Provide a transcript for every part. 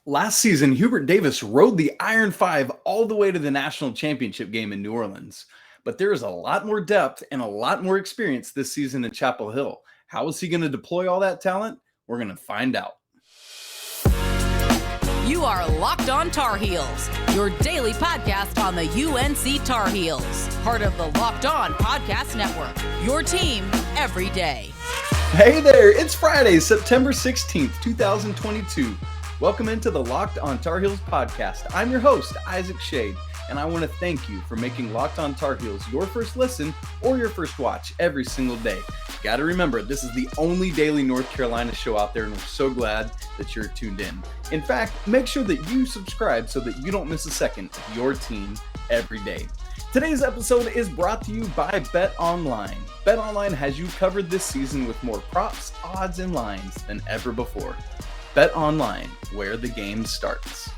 Last season, Hubert Davis rode the Iron Five all the way to the national championship game in New Orleans. But there is a lot more depth and a lot more experience this season in Chapel Hill. How is he going to deploy all that talent? We're going to find out. You are Locked On Tar Heels, your daily podcast on the UNC Tar Heels. Part of the Locked On Podcast Network, your team every day. Hey there, it's Friday, September 16th, 2022. Welcome into the Locked On Tar Heels podcast. I'm your host, Isaac Schade, and I want to thank you for making Locked On Tar Heels your first listen or your first watch every single day. Got to remember, this is the only daily North Carolina show out there, and we're so glad that you're tuned in. In fact, make sure that you subscribe so that you don't miss a second of your team every day. Today's episode is brought to you by BetOnline. BetOnline has you covered this season with more props, odds, and lines than ever before. BetOnline, where the game starts.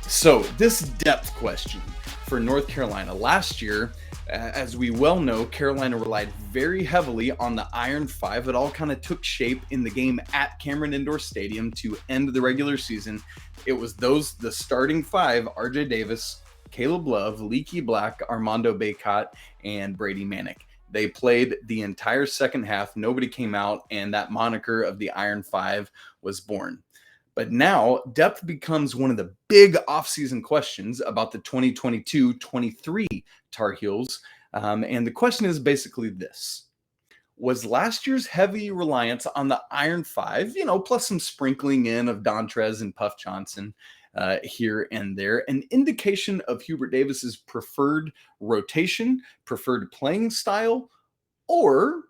So, this depth question for North Carolina. Last year, as we well know, Carolina relied very heavily on the Iron Five. It all kind of took shape in the game at Cameron Indoor Stadium to end the regular season. It was the starting five: RJ Davis, Caleb Love, Leaky Black, Armando Bacot, and Brady Manek. They played the entire second half. Nobody came out, and that moniker of the Iron Five was born. But now, depth becomes one of the big offseason questions about the 2022-23 Tar Heels. And the question is basically this. Was last year's heavy reliance on the Iron Five, plus some sprinkling in of Dontrez and Puff Johnson here and there, an indication of Hubert Davis's preferred rotation, preferred playing style, or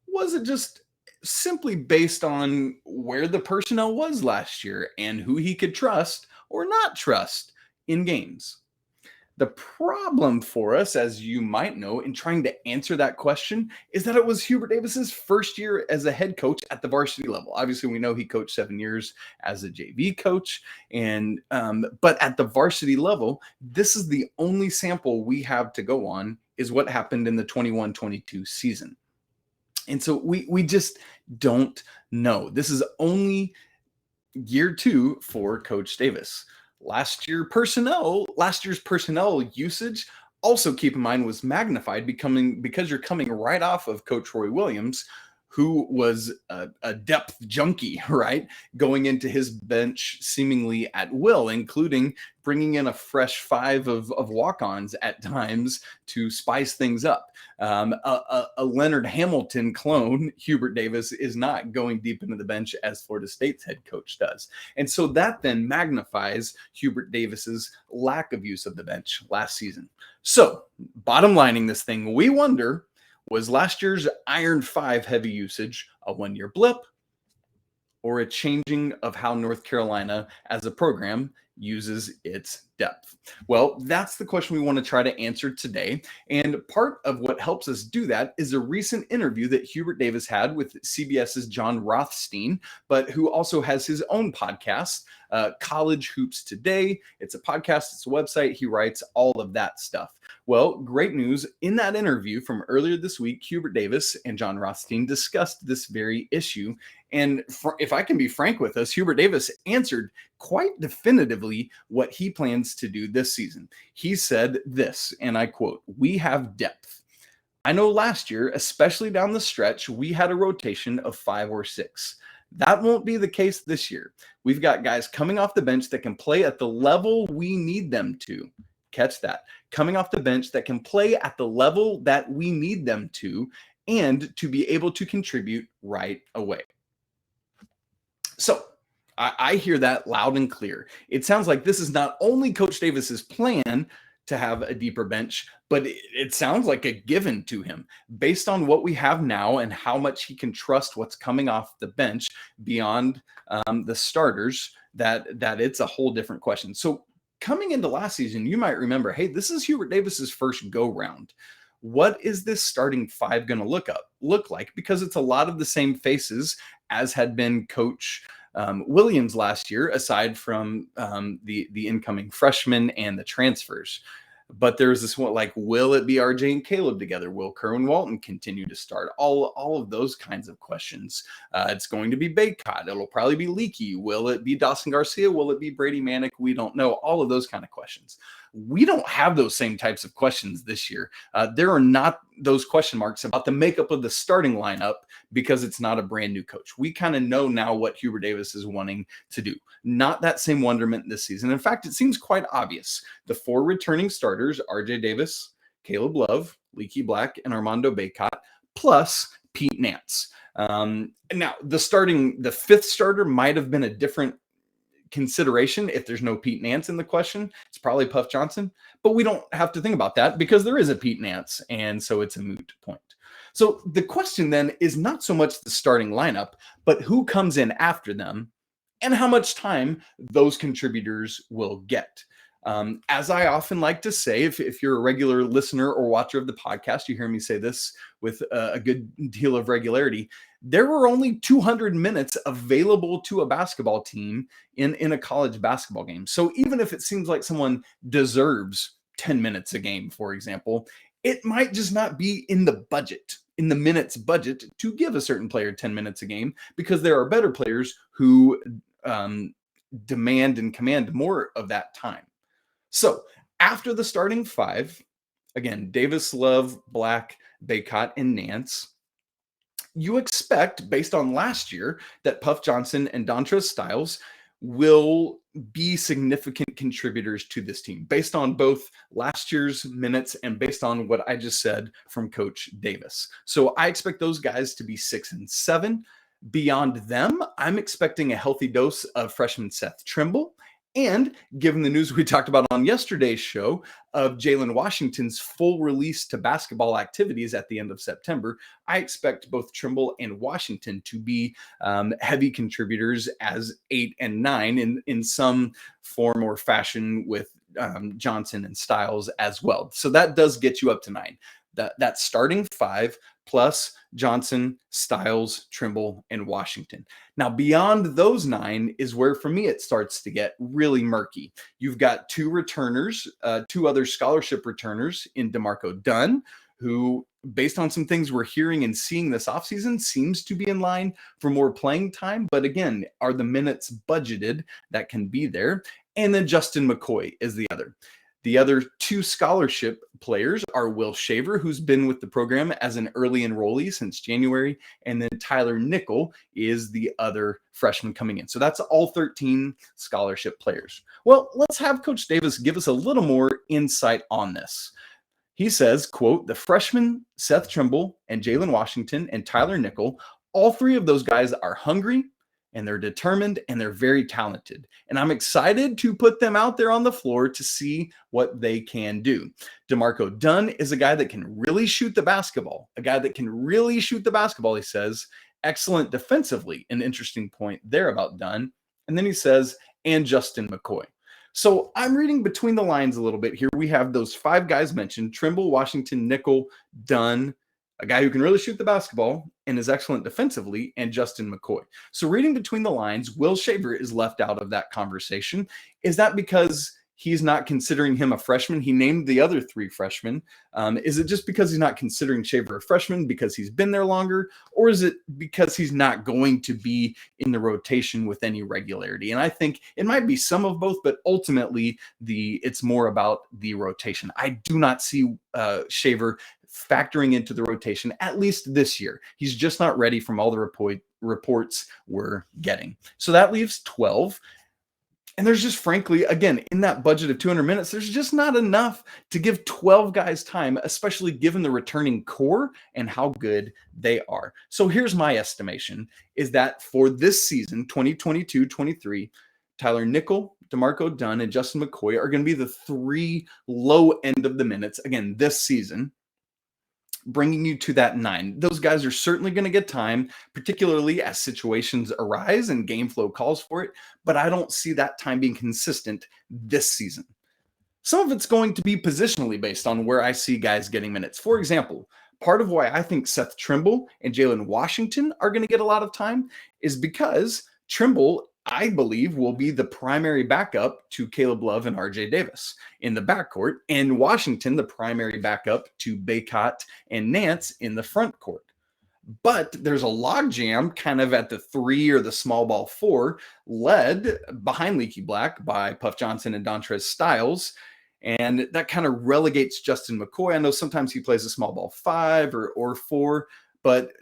was it just simply based on where the personnel was last year and who he could trust or not trust in games? The problem for us, as you might know, in trying to answer that question is that it was Hubert Davis's first year as a head coach at the varsity level. Obviously, we know he coached 7 years as a JV coach, but at the varsity level, this is the only sample we have to go on is what happened in the 21-22 season. And so we just don't know. This is only year two for Coach Davis. Last year's personnel usage, also keep in mind, was magnified because you're coming right off of Coach Roy Williams, who was a depth junkie, right? Going into his bench seemingly at will, including bringing in a fresh five of walk-ons at times to spice things up. A Leonard Hamilton clone, Hubert Davis, is not going deep into the bench as Florida State's head coach does. And so that then magnifies Hubert Davis's lack of use of the bench last season. So bottom lining this thing, we wonder, was last year's Iron Five heavy usage a one-year blip or a changing of how North Carolina as a program uses its depth? Well, that's the question we want to try to answer today. And part of what helps us do that is a recent interview that Hubert Davis had with CBS's John Rothstein, but who also has his own podcast, College Hoops Today. It's a podcast, it's a website. He writes all of that stuff. Well, great news. In that interview from earlier this week, Hubert Davis and John Rothstein discussed this very issue. And if I can be frank with us, Hubert Davis answered quite definitively what he plans to do this season. He said this, and I quote, "We have depth. I know last year, especially down the stretch, we had a rotation of 5 or 6. That won't be the case this year. We've got guys coming off the bench that can play at the level we need them to." Catch that. Coming off the bench that can play at the level that we need them to, and to be able to contribute right away. So I hear that loud and clear. It sounds like this is not only Coach Davis's plan to have a deeper bench, but it sounds like a given to him based on what we have now and how much he can trust what's coming off the bench beyond the starters, that it's a whole different question. So coming into last season, you might remember, hey, this is Hubert Davis's first go-round. What is this starting five going to look like? Because it's a lot of the same faces as had been Coach Williams last year, aside from the incoming freshmen and the transfers. But there's this one, like, will it be RJ and Caleb together? Will Kerwin Walton continue to start? All of those kinds of questions. It's going to be Bacot. It'll probably be Leaky. Will it be Dawson Garcia? Will it be Brady Manek? We don't know. All of those kind of questions. We don't have those same types of questions this year. There are not those question marks about the makeup of the starting lineup because it's not a brand new coach. We kind of know now what Hubert Davis is wanting to do. Not that same wonderment this season. In fact, it seems quite obvious. The 4 returning starters, RJ Davis, Caleb Love, Leaky Black, and Armando Bacot, plus Pete Nance. Now, the 5th starter might have been a different consideration if there's no Pete Nance in the question. It's probably Puff Johnson, but we don't have to think about that because there is a Pete Nance, and so it's a moot point. So the question then is not so much the starting lineup, but who comes in after them and how much time those contributors will get. As I often like to say, if you're a regular listener or watcher of the podcast, you hear me say this with a good deal of regularity. There were only 200 minutes available to a basketball team in a college basketball game. So even if it seems like someone deserves 10 minutes a game, for example, it might just not be in the budget, in the minutes budget, to give a certain player 10 minutes a game because there are better players who demand and command more of that time. So after the starting 5, again, Davis, Love, Black, Bacot, and Nance, you expect, based on last year, that Puff Johnson and Dontrez Styles will be significant contributors to this team, based on both last year's minutes and based on what I just said from Coach Davis. So I expect those guys to be 6 and 7. Beyond them, I'm expecting a healthy dose of freshman Seth Trimble. And given the news we talked about on yesterday's show of Jalen Washington's full release to basketball activities at the end of September, I expect both Trimble and Washington to be heavy contributors as 8 and 9 in some form or fashion with Johnson and Styles as well. So that does get you up to 9. That starting 5 plus Johnson, Styles, Trimble, and Washington. Now, beyond those 9 is where, for me, it starts to get really murky. You've got 2 returners, 2 other scholarship returners in DeMarco Dunn, who, based on some things we're hearing and seeing this offseason, seems to be in line for more playing time. But again, are the minutes budgeted that can be there? And then Justin McCoy is the other. The other 2 scholarship players are Will Shaver, who's been with the program as an early enrollee since January, and then Tyler Nickel is the other freshman coming in. So that's all 13 scholarship players. Well, let's have Coach Davis give us a little more insight on this. He says, quote, the freshmen Seth Trimble and Jalen Washington and Tyler Nickel, all 3 of those guys are hungry, and they're determined, and they're very talented. And I'm excited to put them out there on the floor to see what they can do. DeMarco Dunn is a guy that can really shoot the basketball. He says. Excellent defensively. An interesting point there about Dunn. And then he says, and Justin McCoy. So I'm reading between the lines a little bit here. We have those 5 guys mentioned: Trimble, Washington, Nickel, Dunn, a guy who can really shoot the basketball and is excellent defensively, and Justin McCoy. So reading between the lines, Will Shaver is left out of that conversation. Is that because he's not considering him a freshman? He named the other 3 freshmen. Is it just because he's not considering Shaver a freshman because he's been there longer? Or is it because he's not going to be in the rotation with any regularity? And I think it might be some of both, but ultimately it's more about the rotation. I do not see Shaver factoring into the rotation, at least this year. He's just not ready from all the reports we're getting. So that leaves 12. And there's just, frankly, again, in that budget of 200 minutes, there's just not enough to give 12 guys time, especially given the returning core and how good they are. So here's my estimation, is that for this season, 2022-23, Tyler Nickel, DeMarco Dunn, and Justin McCoy are going to be the 3 low end of the minutes, again, this season, bringing you to that 9. Those guys are certainly going to get time, particularly as situations arise and game flow calls for it, but I don't see that time being consistent this season. Some of it's going to be positionally based on where I see guys getting minutes. For example, part of why I think Seth Trimble and Jalen Washington are going to get a lot of time is because Trimble I believe, will be the primary backup to Caleb Love and RJ Davis in the backcourt, and Washington, the primary backup to Bacot and Nance in the front court. But there's a logjam kind of at the 3 or the small ball 4, led behind Leaky Black by Puff Johnson and Dontrez Styles. And that kind of relegates Justin McCoy. I know sometimes he plays a small ball 5 or 4, but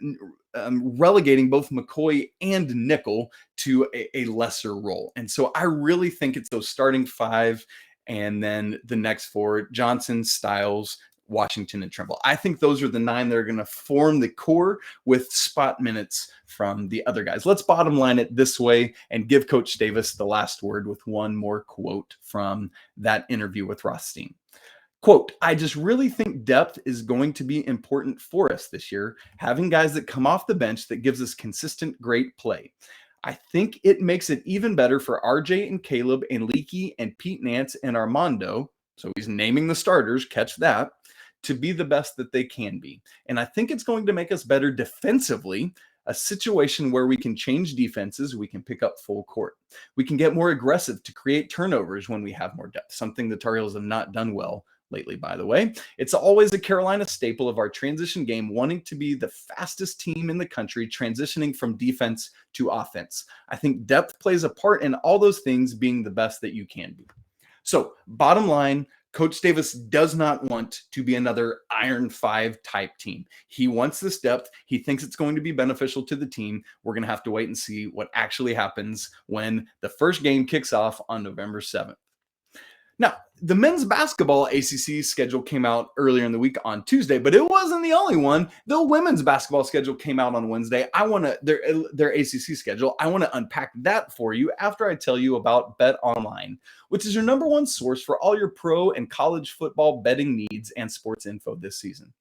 relegating both McCoy and Nickel to a lesser role. And so I really think it's those starting 5 and then the next 4, Johnson, Styles, Washington, and Trimble. I think those are the 9 that are going to form the core with spot minutes from the other guys. Let's bottom line it this way and give Coach Davis the last word with one more quote from that interview with Rothstein. Quote, "I just really think depth is going to be important for us this year, having guys that come off the bench that gives us consistent, great play. I think it makes it even better for RJ and Caleb and Leaky and Pete Nance and Armando," so he's naming the starters, catch that, "to be the best that they can be. And I think it's going to make us better defensively, a situation where we can change defenses, we can pick up full court. We can get more aggressive to create turnovers when we have more depth," something the Tar Heels have not done well lately, by the way. "It's always a Carolina staple of our transition game, wanting to be the fastest team in the country, transitioning from defense to offense. I think depth plays a part in all those things, being the best that you can be." So, bottom line, Coach Davis does not want to be another Iron 5 type team. He wants this depth. He thinks it's going to be beneficial to the team. We're going to have to wait and see what actually happens when the first game kicks off on November 7th. Now, the men's basketball ACC schedule came out earlier in the week on Tuesday, but it wasn't the only one. The women's basketball schedule came out on Wednesday. Their ACC schedule. I want to unpack that for you after I tell you about Bet Online, which is your number one source for all your pro and college football betting needs and sports info this season.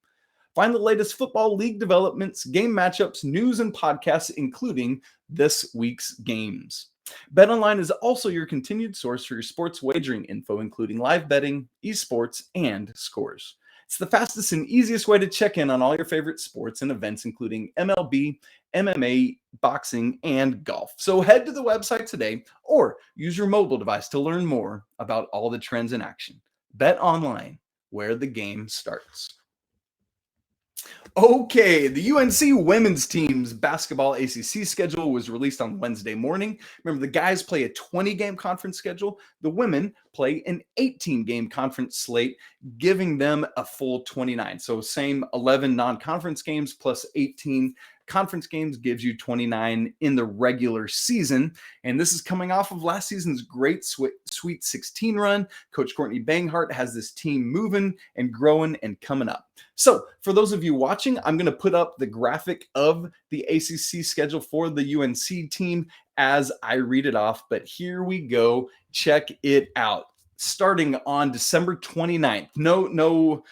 Find the latest football league developments, game matchups, news, and podcasts, including this week's games. BetOnline is also your continued source for your sports wagering info, including live betting, esports, and scores. It's the fastest and easiest way to check in on all your favorite sports and events, including MLB, MMA, boxing, and golf. So head to the website today or use your mobile device to learn more about all the trends in action. BetOnline, where the game starts. Okay, the UNC women's team's basketball ACC schedule was released on Wednesday morning. Remember, the guys play a 20-game conference schedule. The women play an 18-game conference slate, giving them a full 29. So same 11 non-conference games plus 18 conference games gives you 29 in the regular season. And this is coming off of last season's great Sweet 16 run. Coach Courtney Banghart has this team moving and growing and coming up. So for those of you watching, I'm going to put up the graphic of the ACC schedule for the UNC team as I read it off. But here we go. Check it out. Starting on December 29th. No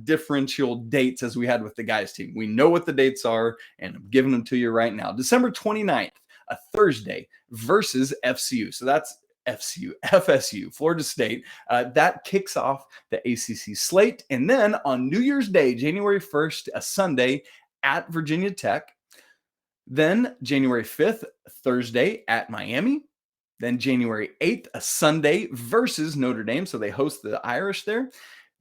differential dates as we had with the guys team. We know what the dates are, and I'm giving them to you right now. December 29th, a Thursday, versus FCU. So that's FSU, Florida State. That kicks off the ACC slate. And then on New Year's Day, January 1st, a Sunday, at Virginia Tech. Then January 5th, Thursday, at Miami. Then January 8th, a Sunday, versus Notre Dame. So they host the Irish there.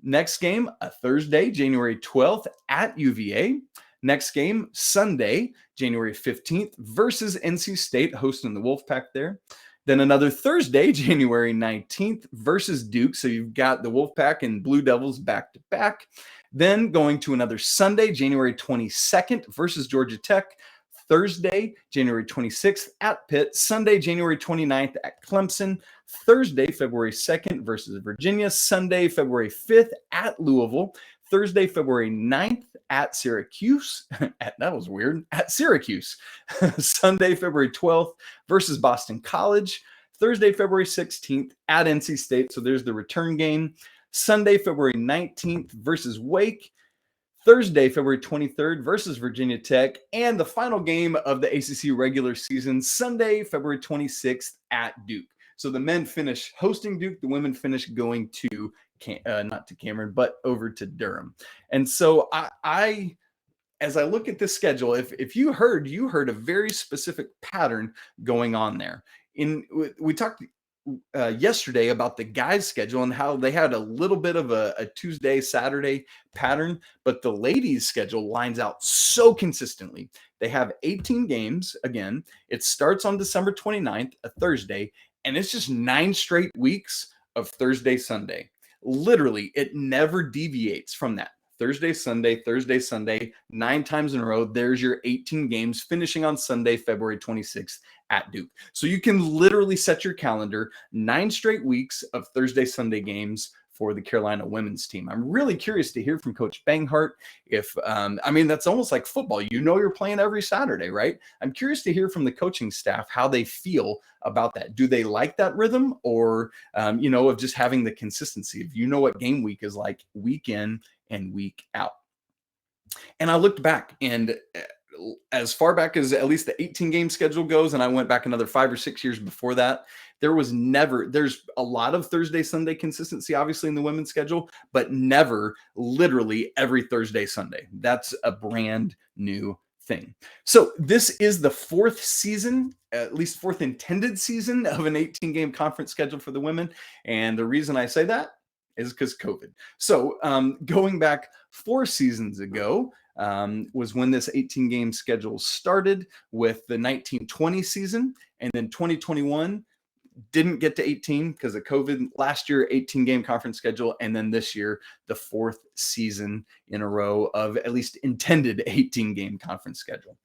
Next game, a Thursday, January 12th, at UVA. Next game, Sunday, January 15th, versus NC State, hosting the Wolfpack there. Then another Thursday, January 19th, versus Duke. So you've got the Wolfpack and Blue Devils back to back. Then going to another Sunday, January 22nd, versus Georgia Tech. Thursday, January 26th at Pitt. Sunday, January 29th at Clemson. Thursday, February 2nd versus Virginia. Sunday, February 5th at Louisville. Thursday, February 9th at Syracuse. That was weird. At Syracuse. Sunday, February 12th versus Boston College. Thursday, February 16th at NC State. So there's the return game. Sunday, February 19th versus Wake. Thursday, February 23rd versus Virginia Tech, and the final game of the ACC regular season, Sunday, February 26th at Duke. So the men finish hosting Duke, the women finish going to, not to Cameron, but over to Durham. And so I as I look at this schedule, if you heard a very specific pattern going on there. we talked yesterday about the guys' schedule and how they had a little bit of a Tuesday, Saturday pattern, but the ladies' schedule lines out so consistently. They have 18 games. Again, it starts on December 29th, a Thursday, and it's just 9 straight weeks of Thursday, Sunday. Literally, it never deviates from that. Thursday, Sunday, 9 times in a row. There's your 18 games finishing on Sunday, February 26th at Duke. So you can literally set your calendar 9 straight weeks of Thursday, Sunday games for the Carolina women's team. I'm really curious to hear from Coach Banghart if, that's almost like football. You're playing every Saturday, right? I'm curious to hear from the coaching staff how they feel about that. Do they like that rhythm or, of just having the consistency of, what game week is like week in and week out. And I looked back, and as far back as at least the 18 game schedule goes, and I went back another 5 or 6 years before that, there's a lot of Thursday, Sunday consistency, obviously, in the women's schedule, but never literally every Thursday, Sunday. That's a brand new thing. So this is the 4th season, at least 4th intended season of an 18 game conference schedule for the women. And the reason I say that is because COVID. So going back 4 seasons ago was when this 18 game schedule started with the 1920 season, and then 2021 didn't get to 18 because of COVID. Last year, 18 game conference schedule, and then this year, the 4th season in a row of at least intended 18 game conference schedule.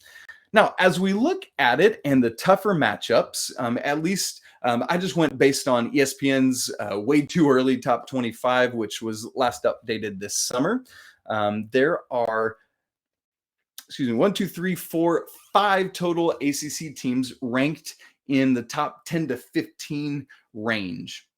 Now, as we look at it and the tougher matchups, at least I just went based on ESPN's way too early top 25, which was last updated this summer. There are, 5 total ACC teams ranked in the top 10 to 15 range.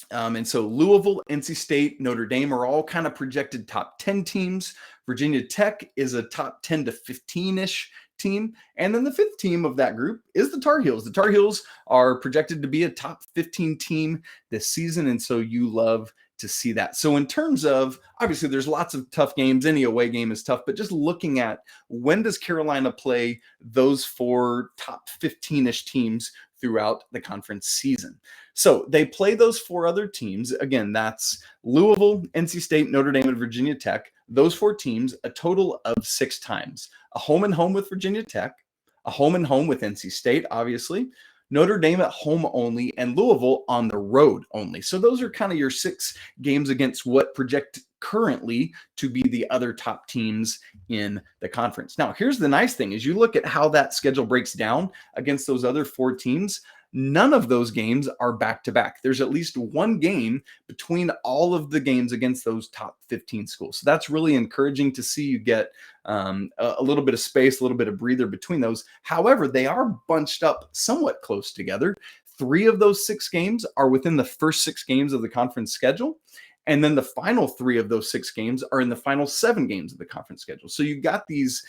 And so Louisville, NC State, Notre Dame are all kind of projected top 10 teams. Virginia Tech is a top 10 to 15-ish team. And then the 5th team of that group is the Tar Heels. The Tar Heels are projected to be a top 15 team this season. And so you love to see that. So in terms of, obviously there's lots of tough games. Any away game is tough, but just looking at when does Carolina play those 4 top 15-ish teams throughout the conference season. So they play those 4 other teams. Again, that's Louisville, NC State, Notre Dame, and Virginia Tech. Those 4 teams, a total of 6 times. A home and home with Virginia Tech, a home and home with NC State, obviously, Notre Dame at home only, and Louisville on the road only. So those are kind of your 6 games against what project currently to be the other top teams in the conference. Now, here's the nice thing is you look at how that schedule breaks down against those other 4 teams. None of those games are back-to-back. There's at least 1 game between all of the games against those top 15 schools. So that's really encouraging to see. You get a little bit of space, a little bit of breather between those. However, they are bunched up somewhat close together. 3 of those 6 games are within the first 6 games of the conference schedule. And then the final 3 of those 6 games are in the final 7 games of the conference schedule. So you got these,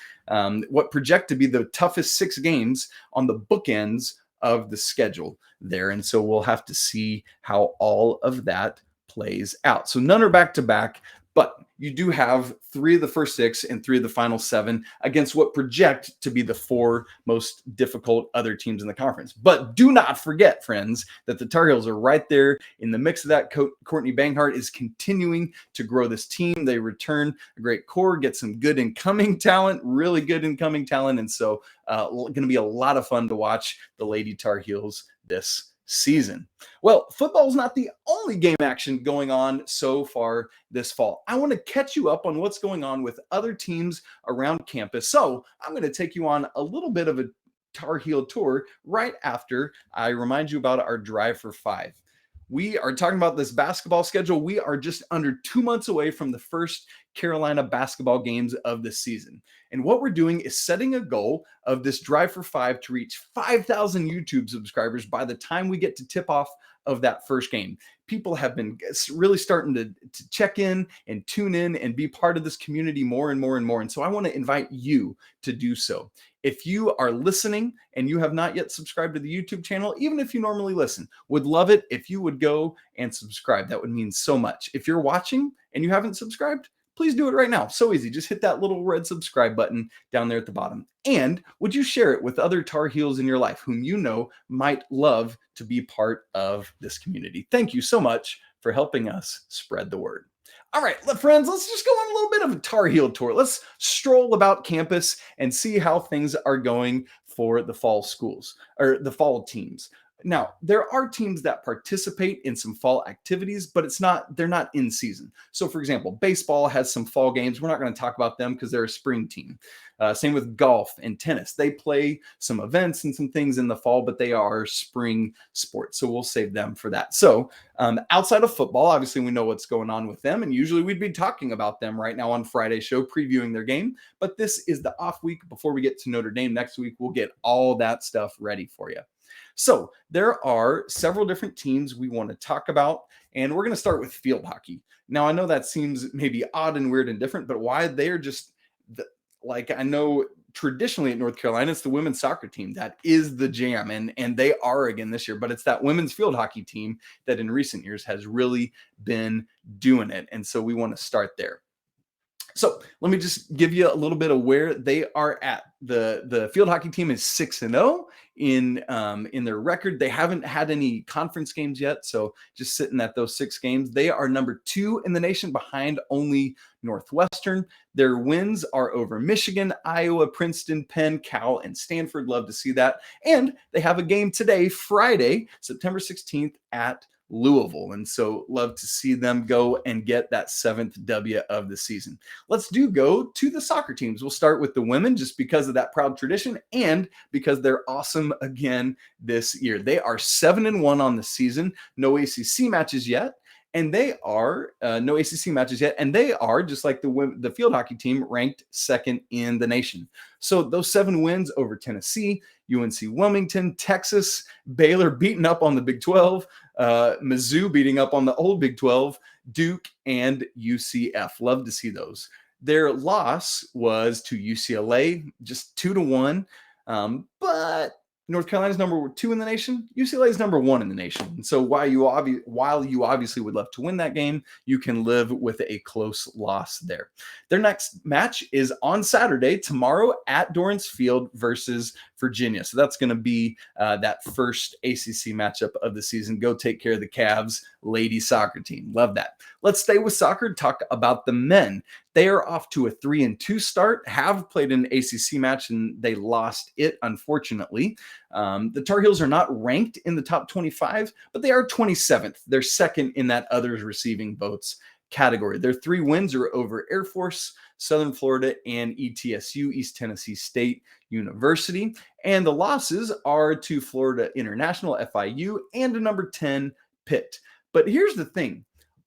what project to be the toughest 6 games on the bookends of the schedule there. And so we'll have to see how all of that plays out. So none are back to back, but you do have 3 of the first 6 and 3 of the final 7 against what project to be the 4 most difficult other teams in the conference. But do not forget, friends, that the Tar Heels are right there in the mix of that. Courtney Banghart is continuing to grow this team. They return a great core, get some good incoming talent, really good incoming talent. And so going to be a lot of fun to watch the Lady Tar Heels this season. Well, football is not the only game action going on so far this fall. I want to catch you up on what's going on with other teams around campus. So I'm going to take you on a little bit of a Tar Heel tour right after I remind you about our Drive for 5. We are talking about this basketball schedule. We are just under 2 months away from the first Carolina basketball games of the season. And what we're doing is setting a goal of this Drive for 5 to reach 5,000 YouTube subscribers by the time we get to tip off of that first game. People have been really starting to check in and tune in and be part of this community more and more and more. And so I want to invite you to do so. If you are listening and you have not yet subscribed to the YouTube channel, even if you normally listen, would love it if you would go and subscribe. That would mean so much. If you're watching and you haven't subscribed, please do it right now. So easy. Just hit that little red subscribe button down there at the bottom. And would you share it with other Tar Heels in your life whom you know might love to be part of this community? Thank you so much for helping us spread the word. All right, friends, let's just go on a little bit of a Tar Heel tour. Let's stroll about campus and see how things are going for the fall schools or the fall teams. Now, there are teams that participate in some fall activities, but they're not in season. So, for example, baseball has some fall games. We're not going to talk about them because they're a spring team. Same with golf and tennis. They play some events and some things in the fall, but they are spring sports. So we'll save them for that. So outside of football, obviously we know what's going on with them. And usually we'd be talking about them right now on Friday's show, previewing their game. But this is the off week before we get to Notre Dame next week. We'll get all that stuff ready for you. So there are several different teams we want to talk about, and we're going to start with field hockey. Now, I know that seems maybe odd and weird and different, but why they're just I know traditionally at North Carolina, it's the women's soccer team that is the jam, and they are again this year, but it's that women's field hockey team that in recent years has really been doing it. And so we want to start there. So let me just give you a little bit of where they are at. The field hockey team is 6-0 in their record. They haven't had any conference games yet, so just sitting at those 6 games. They are number 2 in the nation behind only Northwestern. Their wins are over Michigan, Iowa, Princeton, Penn, Cal, and Stanford. Love to see that. And they have a game today, Friday, September 16th at Louisville. And so love to see them go and get that 7th W of the season. Let's go to the soccer teams. We'll start with the women just because of that proud tradition and because they're awesome again this year. They are 7-1 on the season. No ACC matches yet. And they are no ACC matches yet. And they are, just like the field hockey team, ranked 2nd in the nation. So those 7 wins over Tennessee, UNC Wilmington, Texas, Baylor beating up on the Big 12, Mizzou beating up on the old Big 12, Duke, and UCF. Love to see those. Their loss was to UCLA, just 2-1. But North Carolina's number 2 in the nation. UCLA is number 1 in the nation. And so while you obviously would love to win that game, you can live with a close loss there. Their next match is on Saturday, tomorrow at Dorrance Field versus Virginia. So that's going to be that first ACC matchup of the season. Go take care of the Cavs ladies soccer team. Love that. Let's stay with soccer, talk about the men. They are off to a 3-2 start, have played an ACC match, and they lost it, unfortunately. The Tar Heels are not ranked in the top 25, but they are 27th. They're 2nd in that others receiving votes category. Their 3 wins are over Air Force, Southern Florida, and ETSU, East Tennessee State University. And the losses are to Florida International, FIU, and a number 10 Pitt. But here's the thing.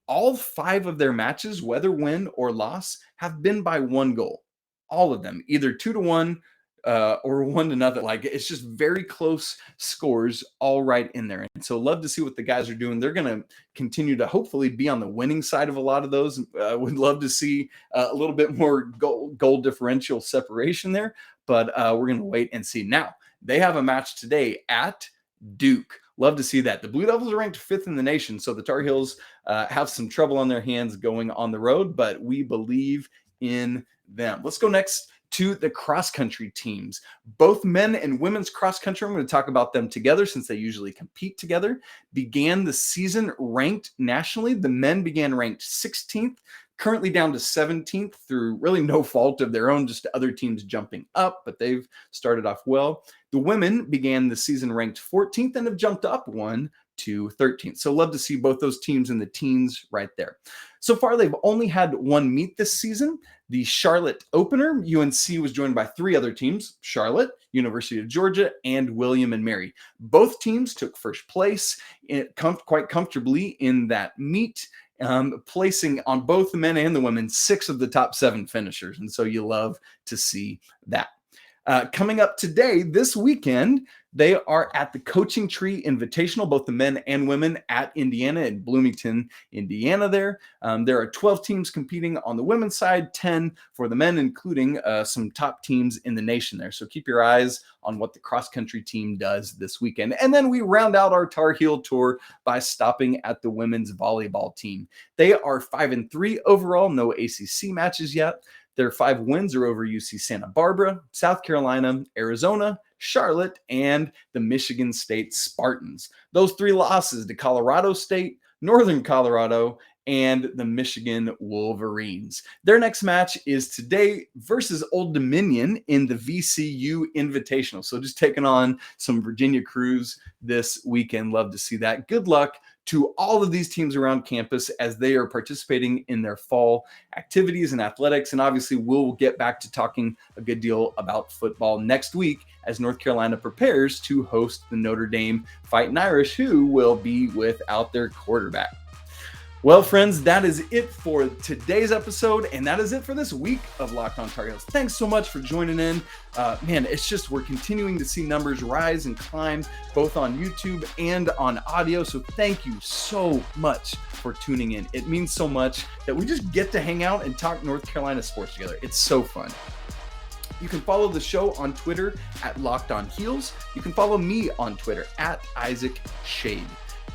All 5 of their matches, whether win or loss, have been by 1 goal. All of them, either 2-1 or 1-0. It's just very close scores all right in there. And so love to see what the guys are doing. They're going to continue to hopefully be on the winning side of a lot of those. Would love to see a little bit more goal differential separation there, but we're going to wait and see. Now, they have a match today at Duke. Love to see that. The Blue Devils are ranked 5th in the nation, so the Tar Heels have some trouble on their hands going on the road, but we believe in them. Let's go next to the cross-country teams. Both men and women's cross-country, I'm going to talk about them together since they usually compete together, began the season ranked nationally. The men began ranked 16th, currently down to 17th through really no fault of their own, just other teams jumping up, but they've started off well. The women began the season ranked 14th and have jumped up 1 to 13th. So love to see both those teams in the teens right there. So far, they've only had 1 meet this season. The Charlotte opener, UNC was joined by 3 other teams, Charlotte, University of Georgia, and William and Mary. Both teams took first place quite comfortably in that meet, placing on both the men and the women 6 of the top 7 finishers. And so you love to see that. Coming up today, this weekend, they are at the Coaching Tree Invitational, both the men and women at Indiana in Bloomington, Indiana there. There are 12 teams competing on the women's side, 10 for the men, including some top teams in the nation there. So keep your eyes on what the cross-country team does this weekend. And then we round out our Tar Heel tour by stopping at the women's volleyball team. They are 5-3 overall, no ACC matches yet. Their 5 wins are over UC Santa Barbara, South Carolina, Arizona, Charlotte, and the Michigan State Spartans. Those 3 losses to Colorado State, Northern Colorado, and the Michigan Wolverines. Their next match is today versus Old Dominion in the VCU Invitational. So just taking on some Virginia crews this weekend. Love to see that. Good luck to all of these teams around campus as they are participating in their fall activities and athletics. And obviously we'll get back to talking a good deal about football next week as North Carolina prepares to host the Notre Dame Fighting Irish, who will be without their quarterback. Well, friends, that is it for today's episode, and that is it for this week of Locked On Tar Heels. Thanks so much for joining in. Man, it's just we're continuing to see numbers rise and climb, both on YouTube and on audio, so thank you so much for tuning in. It means so much that we just get to hang out and talk North Carolina sports together. It's so fun. You can follow the show on Twitter at Locked On Heels. You can follow me on Twitter at Isaac Schade.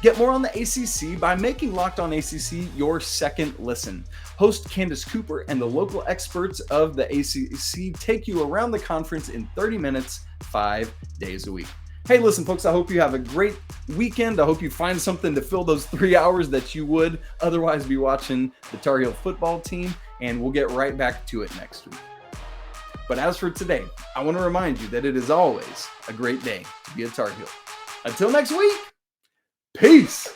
Get more on the ACC by making Locked On ACC your second listen. Host Candace Cooper and the local experts of the ACC take you around the conference in 30 minutes, 5 days a week. Hey, listen, folks, I hope you have a great weekend. I hope you find something to fill those 3 hours that you would otherwise be watching the Tar Heel football team, and we'll get right back to it next week. But as for today, I want to remind you that it is always a great day to be a Tar Heel. Until next week, peace.